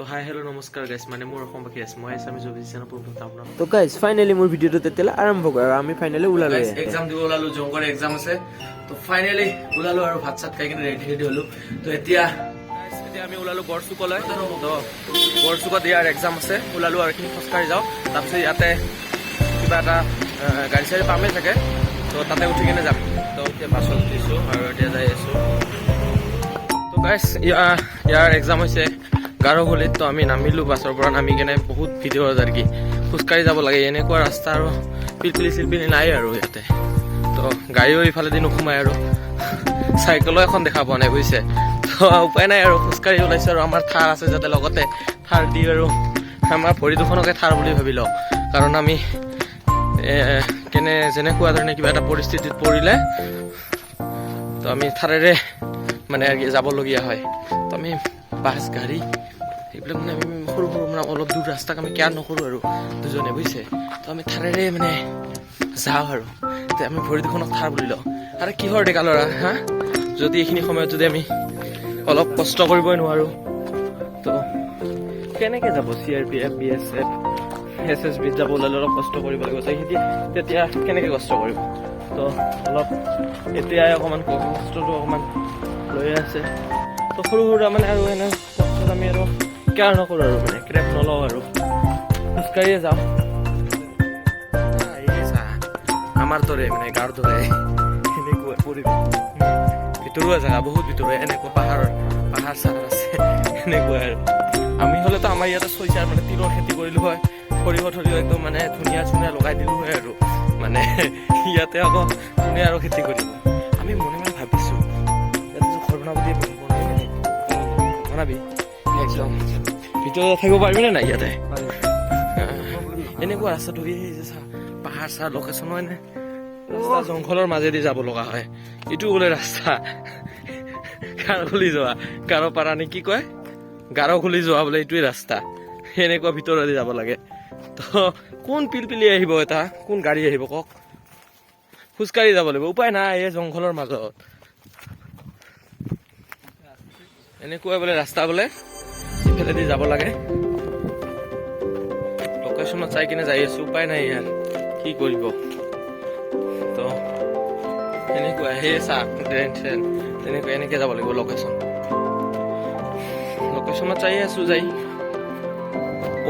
তো hi hello' নমস্কাৰ গাইছ মানে মোৰ অসমবাসী আছে মই আছামি জবি চেনেল প্ৰথম আপোনাৰ তো গাইজ ফাইনালি মোৰ ভিডিঅ'টো তেতিয়ালে আৰম্ভ কৰোঁ আৰু আমি ফাইনালি ওলালো এক্সাম দিব ওলালো জংকৰ এক্সাম আছে তো ফাইনালি ওলালো আৰু ভাত চাত খাই কিনে ৰেডি হলো তো এতিয়া আমি ওলালো গড়চুকলৈ তো গড়চুকত ইয়াৰ এক্সাম আছে ওলালো আৰু এইখিনি খোজকাঢ়ি যাওঁ তাৰপিছত ইয়াতে কিবা এটা গাড়ী চাড়ী পামেই থাকে তো তাতে উঠি কিনে যাম তো এতিয়া বাছত উঠিছোঁ আৰু এতিয়া যাই আছোঁ তো গাইছ ইয়াৰ এক্সাম হৈছে গাৰোগুলিত তো আমি নামিলোঁ বাছৰ পৰা নামি কেনে বহুত ভিডিঅ' আছে কি খোজকাঢ়ি যাব লাগে এনেকুৱা ৰাস্তা আৰু পিলপিলি চিলপিলি নাই আৰু ইয়াতে তো গাড়ীও ইফালেদি নোসোমায় আৰু চাইকেলো এখন দেখা পোৱা নাই বুজিছে তো উপায় নাই আৰু খোজকাঢ়ি ওলাইছোঁ আৰু আমাৰ থাৰ আছে যাতে লগতে থাৰ দি আৰু আমাৰ ভৰি দুখনকে থাৰ বুলি ভাবি লওঁ কাৰণ আমি যেনেকুৱা ধৰণে কিবা এটা পৰিস্থিতিত পৰিলে তো আমি থাৰেৰে মানে যাবলগীয়া হয় তো আমি বাছ গাড়ী এইবিলাক মানে আমি সৰু সৰু মানে অলপ দূৰ ৰাস্তাক আমি কেয়াৰ নকৰোঁ আৰু দুজনে বুজিছে তো আমি থাৰেৰে মানে যাওঁ আৰু এতিয়া আমি ভৰি দুখনক থাৰ বুলি লওঁ আৰু কিহৰ ডেকা ল'ৰা হা যদি এইখিনি সময়ত যদি আমি অলপ কষ্ট কৰিবই নোৱাৰোঁ তো কেনেকৈ যাব CRPF BSF SSBত যাব ওলালে অলপ কষ্ট কৰিব লাগিব তেতিয়া কেনেকৈ কষ্ট কৰিব তো অলপ এতিয়াই অকণমান কষ্টটো অকণমান লৈ আছে তো সৰু সুৰা মানে আৰু এনে কষ্টত আমি আৰু কেয়াৰ নকৰোঁ আৰু মানে ক্ৰেপ নলওঁ আৰু খোজকাঢ়িয়ে যাওঁ আমাৰ দৰে মানে গাঁৱৰ দৰে এনেকুৱা পৰিৱেশ ভিতৰুৱা জেগা বহুত ভিতৰুৱা এনেকুৱা পাহাৰ চাহাৰ আছে এনেকুৱা আৰু আমি হ'লেতো আমাৰ ইয়াতে চইচাৰ মানে তিলৰ খেতি কৰিলোঁ হয় সৰিয়হ একদম মানে ধুনীয়া চুনীয়া লগাই দিলোঁ হয় আৰু মানে ইয়াতে আকৌ ধুনীয়া আৰু খেতি কৰিব আমি মনে মনে ভাবিছোঁ ইয়াতে ঘৰ বনাবি একদম ভিতৰত থাকিব পাৰিবিনে নাই ইয়াতে এনেকুৱা ৰাস্তাটো পাহাৰ চাৰ লোকেশ্যন হয় নে ৰাস্তা জংঘলৰ মাজেদি যাব লগা হয় এইটো বোলে ৰাস্তা গাৰোগুলি যোৱা গাৰোপাৰা নে কি কয় গাৰোগুলি যোৱা বোলে এইটোৱে ৰাস্তা এনেকুৱা ভিতৰেদি যাব লাগে তো কোন পিলপিলি আহিব এটা কোন গাড়ী আহিব কওক খোজকাঢ়ি যাব লাগিব উপায় নাই এই জংঘলৰ মাজত এনেকুৱা বোলে ৰাস্তা বোলে ইফালেদি যাব লাগে লোকেশ্যনত চাই কিনে যাই আছো উপায় নাই ইয়াৰ কি কৰিব তো এনেকুৱা সেই চাহ ট্ৰেইন তেনেকুৱা এনেকৈ যাব লাগিব লোকেশ্যনত চাই আছো যাই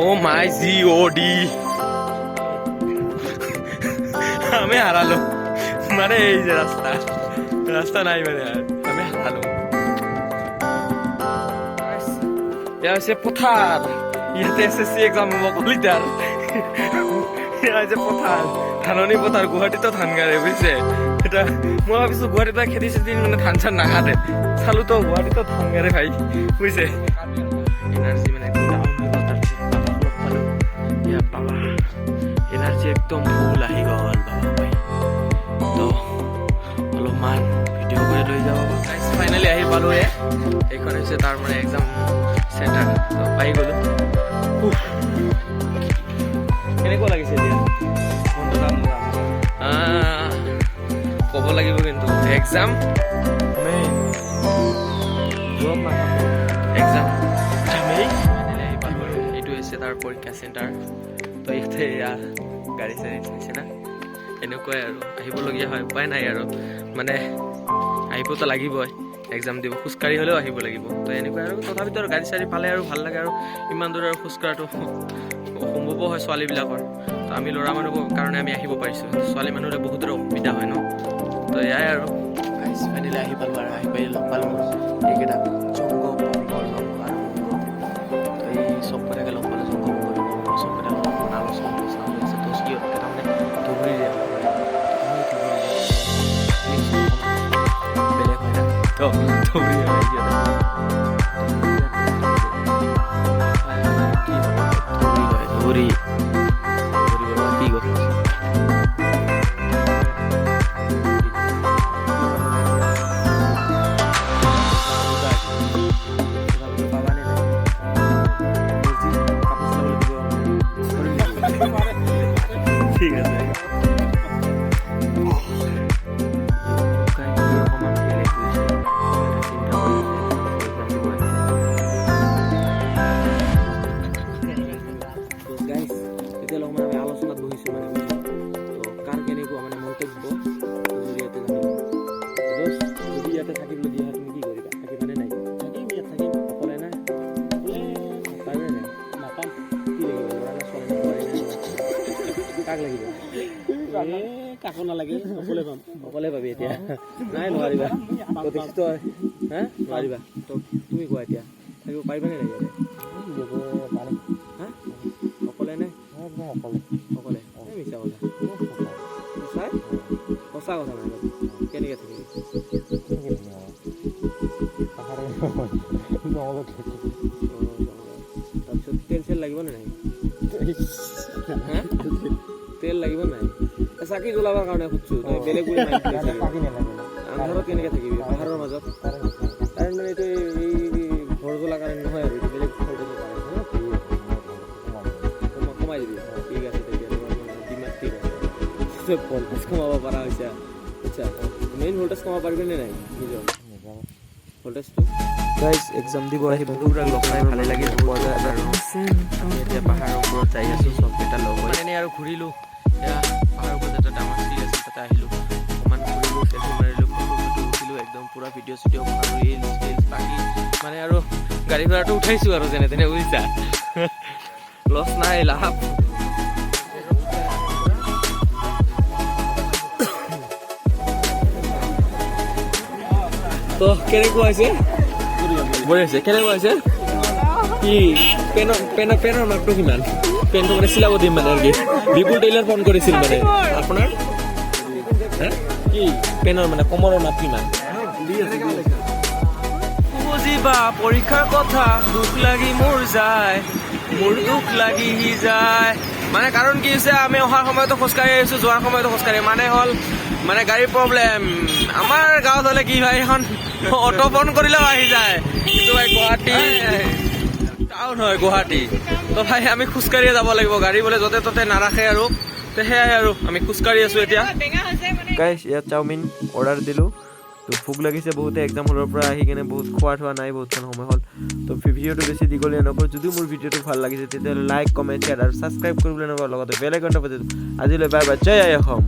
অ' মাই GOD আমি হারালো মানে এই যে রাস্তা নাই মানে আমি হারালো এয়া হৈছে পথাৰ ইয়াতে SSC এক্সাম হ'ব কলিতাৰ এয়া হৈছে পথাৰ ধাননি পথাৰ গুৱাহাটীতো ধান গাড়ে বুজিছে এটা মই ভাবিছোঁ গুৱাহাটীত খেতি চেতি মানে ধান চান নাকাটে চালো তো গুৱাহাটীতো ধান গাড়ে ভাই বুজিছে এনাৰ্জি মানে বাবা এনাৰ্জি একদম ফুল আহি গ'ল বাবা ভাই তো অলপমান ভিডিঅ' কৰি লৈ যাব ফাইনেলি আহি পালোঁ এইখন হৈছে তাৰ মানে এক্সাম চেণ্টাৰ তো পাই গ'লোঁ কেনেকুৱা লাগিছে এতিয়া ক'ব লাগিব কিন্তু এক্সাম এইটো হৈছে তাৰ পৰীক্ষা চেণ্টাৰ তো ইয়াতে গাড়ী চাড়ী চাইছে না এনেকুৱাই আৰু আহিবলগীয়া হয় উপায় নাই আৰু মানে আহিবতো লাগিবই এক্সাম দিব খোজকাঢ়ি হ'লেও আহিব লাগিব তো এনেকুৱাই আৰু তথাপিতো আৰু গাড়ী চাড়ী পালে আৰু ভাল লাগে আৰু ইমান দূৰ আৰু খোজকঢ়াটো সম্ভৱো হয় ছোৱালীবিলাকৰ তো আমি ল'ৰা মানুহৰ কাৰণে আমি আহিব পাৰিছোঁ ছোৱালী মানুহৰে বহুতৰ অসুবিধা হয় ন তো এয়াই আৰু ফাইনেলি আহি পালোঁ আৰু আহি পাই লগ পালোঁ এইকেইটা জংগ তো এই চব কথাকে লগ পালোঁ জংগ চবকেইটা লগ আলোচনা আছে তো সিহঁতকেইটা মানে ধুবুৰী বেলেগ হয় না তো ধুবুৰী ধুবুৰী কি কথা ঠিক আছে কাক লাগিব কাকো নালাগে অকলে পাম অকলে পাবি এতিয়া নাই নোৱাৰিবা দেখিছো হা নোৱাৰিবা তুমি কোৱা এতিয়া থাকিব পাৰিবা নে নাই হা অকলে নে অকলে মিছা কথা সঁচা কথা নাই কেনেকৈ থাকিবি তাৰপিছত তেল চেল লাগিব নে নাই তেল লাগিব নাই চাকি জ্বলাবৰ কাৰণে খুজিছো তই বেলেগ বুলি আন্ধাৰত কেনেকৈ থাকিবি পাহাৰৰ মাজত কাৰণ মানে এইটো এই ঘৰ জ্বলাৰ কাৰণে নহয় আৰু বেলেগ ঘৰ জ্বলাৰ কাৰণে কমাই দিবি ঠিক আছে তেতিয়া ডিমাণ্ড ঠিক আছে ভল্টেজ কমাব পৰা হৈছে আচ্ছা মেইন ভল্টেজ কমাব পাৰিবি নে নাই নিজৰ ভল্টেজটো গাইজ এক্সাম দিব আহি বন্ধুবিলাক লগ পাই ভালে লাগি পোৱা যায় আৰু এতিয়া পাহাৰৰ ওপৰত যাই আছোঁ চবকেইটা লগ হৈ এনেই আৰু ঘূৰিলোঁ এয়া পাহাৰৰ ওপৰত এটা ডাঙৰ চিৰি আছে তাতে আহিলোঁ অকণমান ঘূৰিলোঁ চেলফি মাৰিলোঁ ফটো উঠিলোঁ একদম পূৰা ভিডিঅ' চিডিঅ' বনালোঁ ৰিলছ বাকী মানে আৰু গাড়ী ঘোঁৰাটো উঠাইছোঁ আৰু যেনে তেনে বুজিছা লছ নাই লাভ তো কেনেকুৱা হৈছে বঢ়িয়া হৈছে কেনেকুৱা হৈছে কি পেনৰ মাৰ্কটো কিমান পেনটো মানে চিলাব দিম মানে আৰু কি বিপুল টেইলাৰ ফোন কৰিছিল মানে আপোনাৰ কি পেনৰ মানে কমৰৰ মাপ কিমান বুজিবা পৰীক্ষাৰ কথা দুখ লাগি মোৰ যায় মোৰ দুখ লাগি যায় মানে কাৰণ কি হৈছে আমি অহাৰ সময়তো খোজকাঢ়ি আহিছোঁ যোৱাৰ সময়তো খোজকাঢ়ি মানে হ'ল মানে গাড়ীৰ প্ৰব্লেম আমাৰ গাঁৱত হ'লে কি হয় এখন অটো ফোন কৰিলেও আহি যায় কিন্তু ভাই গুৱাহাটী টাউন হয় গুৱাহাটী তো ভাই আমি খোজকাঢ়িয়ে যাব লাগিব গাড়ী বোলে য'তে ত'তে নাৰাখে আৰু তো সেয়াই আৰু আমি খোজকাঢ়ি আছোঁ এতিয়া গাইছ ইয়াত চাওমিন অৰ্ডাৰ দিলোঁ তো ভোক লাগিছে বহুতে এক্সাম হলৰ পৰা আহি কিনে বহুত খোৱা থোৱা নাই বহুতখন সময় হ'ল তো ভিডিঅ'টো বেছি দীঘলীয়া নকৰোঁ যদিও মোৰ ভিডিঅ'টো ভাল লাগিছে তেতিয়াহ'লে লাইক কমেণ্ট শ্বেয়াৰ আৰু ছাবস্ক্ৰাইব কৰিবলৈ নকৰোঁ লগতে বেল আইকনটো বাজি আজিলৈ বাই বাই জয় আই অসম